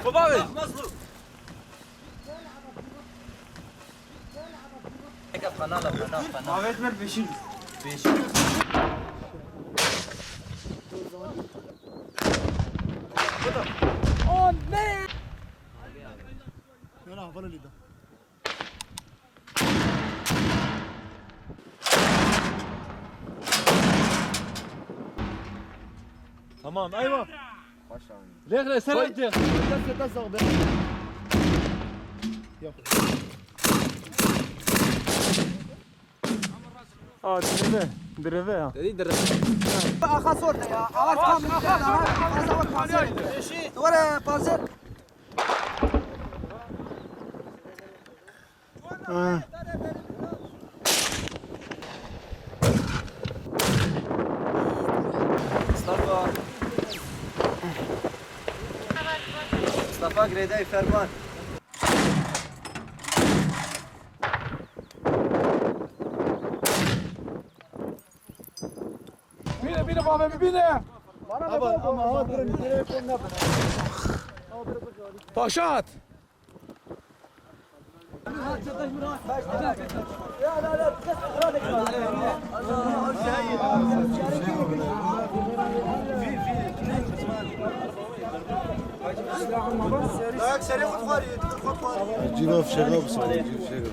Baba abi. Ahmet ver peşin. Tamam eyvah. Rekle sen ödeyecek. Aa direve. Direve ya. Dedi direve. آخا صورته يا آواز كم آواز بانزر دوره بانزر Mustafa Greyday Ferman. Bine baba bine. Paşat. Dayak seri kutfari. جيبها في شغل بصراحة جيب شغل